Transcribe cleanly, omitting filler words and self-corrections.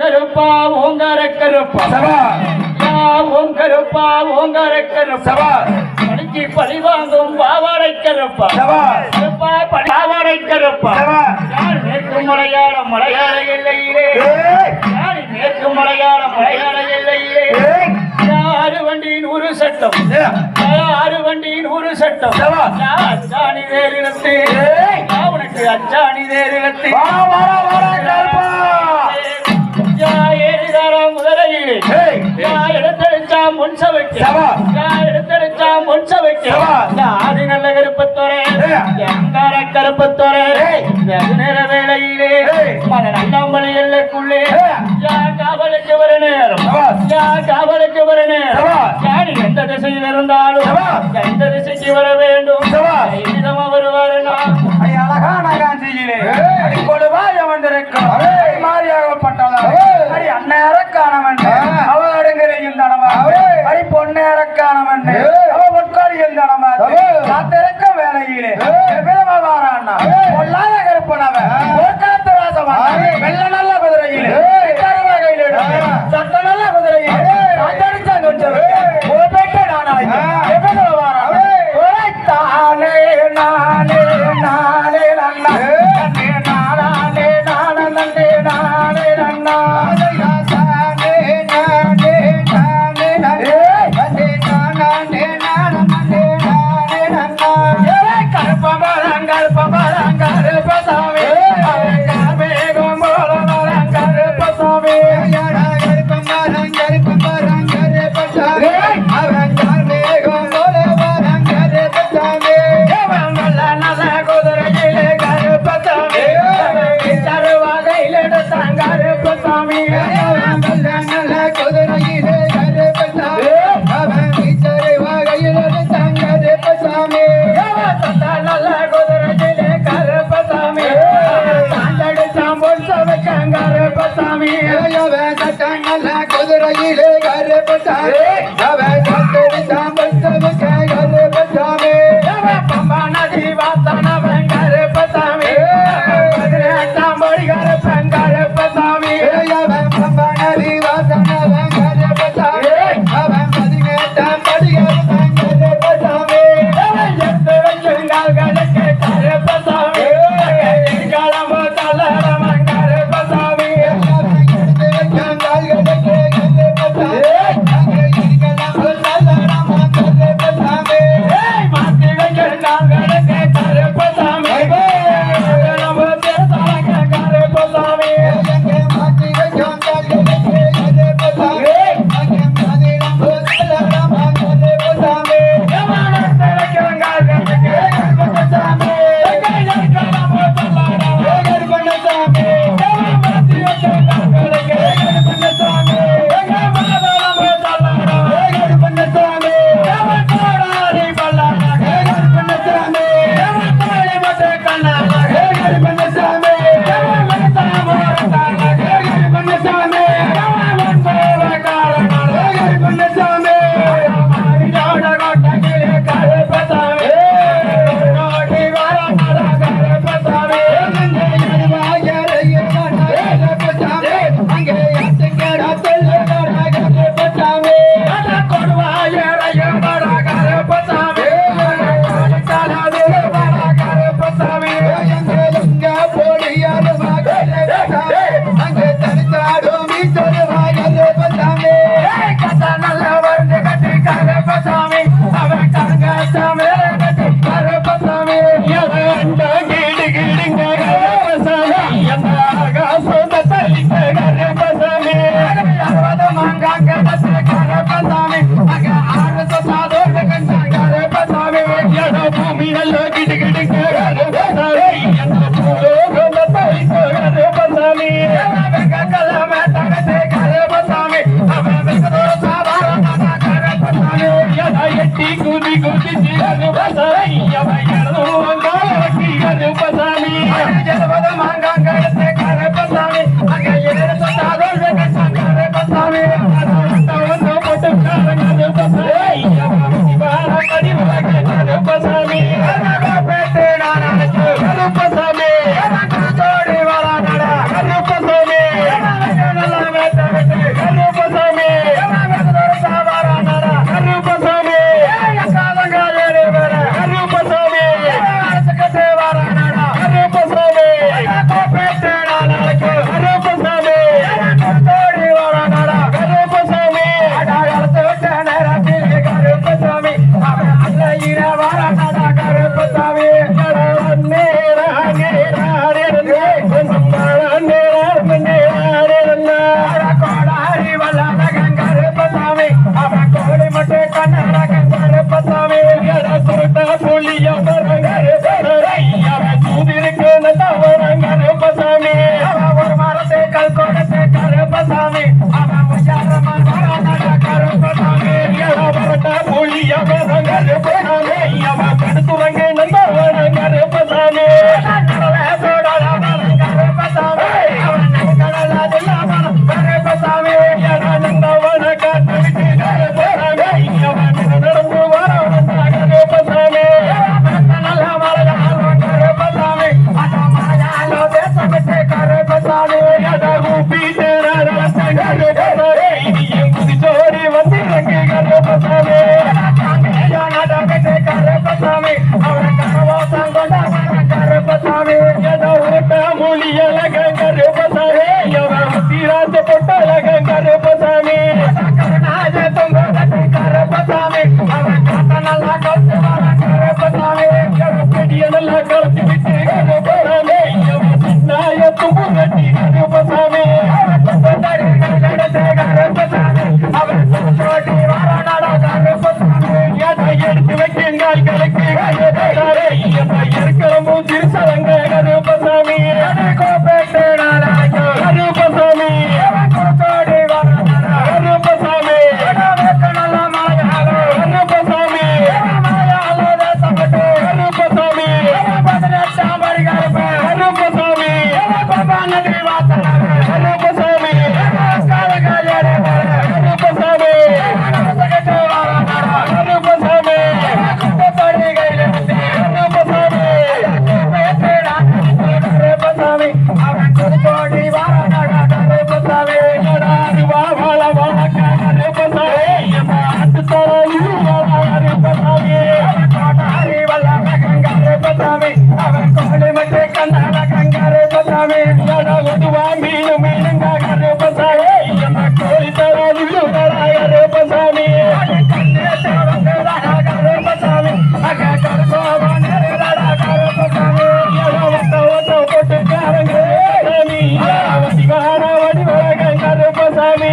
கருப்பா ஓங்கார கருப்பா ஓம் கருப்பா ஓங்கார கருப்பா பணிக்கு பழி வாங்கும் பாவாடை கருப்பா பாவாடை கருப்பா யார் மேற்கு மலையாள எல்லையிலே யார் மேற்கு மலையாள எல்லையிலே ஆறு வண்டியின் ஒரு சட்டம் ஆறு வண்டியின் ஒரு சட்டம் அச்சாணி வேறிடத்து அவனுக்கு அச்சாணி வேறிடத்து முதலையிலே எடுத்தடிச்சா முன்ச வைக்க எடுத்தடிச்சா முன்ச வைக்க ஆதி நல்ல கருப்பத்தோரே எங்கார கருப்பத்தோரே நேர வேளையிலே மன நல்லாம்பளி எல்லைக்குள்ளே காவலுக்கு வர நேரம் காவலுக்கு வர நேரம் யாரு எந்த திசையில் இருந்தாலும் எந்த திசைக்கு வர வேண்டும் விதமா வருவாருன்னா அழகான காஞ்சியிலே கொடுவாய வந்திருக்கிறோம் மாறியாகப்பட்டவர் அந்நேரக்கானவன் அவ அடுங்கிறையும் தடமா அடி பொன்னேரக்கானவன் அவ பொற்காலியும் தடமா காத்திருக்க வேலையிலே வாரான்னா பொல்லாத கருப்பனவன் போர்க்காலத்து ராசவன் வெள்ள நல்ல குதிரையிலே கையில சட்ட நல்ல குதிரையிலே நானே நானே நானே நன்னா நானே நானே நானே நன்னா குதிரையிலே கருப்பசாமி பம்பா நதி வாசனவன் கருப்பசாமி கருப்பன் கருப்பசாமி பம்பா நதி வாசனவன் கருப்பசாமி அவன் 18ஆம் படி கருப்பசாமி எடுத்து வைக்குங்கால்களுக்கு கருப்பசாமி கிளம்பு தலரவன் கருப்பசாமி Hey! கருப்பசாமி நந்தவன காட்டு விட்டு கருப்பசாமி நடந்து வர கருப்பசாமி நல்ல மலையாளம் கருப்பசாமி அந்த மலையாள தேசம் விட்டு கருப்பசாமி கூப்பிட்டு குதிச்சோடி வந்து கருப்பசாமி கருப்பசாமி அவன் கரவாசம் கொண்ட கருப்பசாமி மொழியலக கருப்பசாமி சீராச பொட்டலக கருப்பசாமி கருப்பசாமி அவன் காட்ட நல்லா கழுத்து வர கருப்பசாமி பெரிய நல்லா கழுத்து விட்டு கருப்பசாமி நாயத்து முகட்டி கருப்பசாமி கருப்பசாமி அவன் சோட்டி வர நட கருப்பசாமி எடுத்து வைக்கின்றால் கலக்கு இருக்கிறமும் திருசலங்க கருப்பசாமி கோப்பேட்டு கருப்பசாமி கருப்பசாமி கருப்பசாமி கருப்பசாமி அவன் கோடி மட்டே கண்ணால கங்காரு பசாமி மீனும் மீனுங்க கருப்பசாமி கோழி தராது கருப்பசாமி கருப்பசாமி போட்டு கருப்பசாமி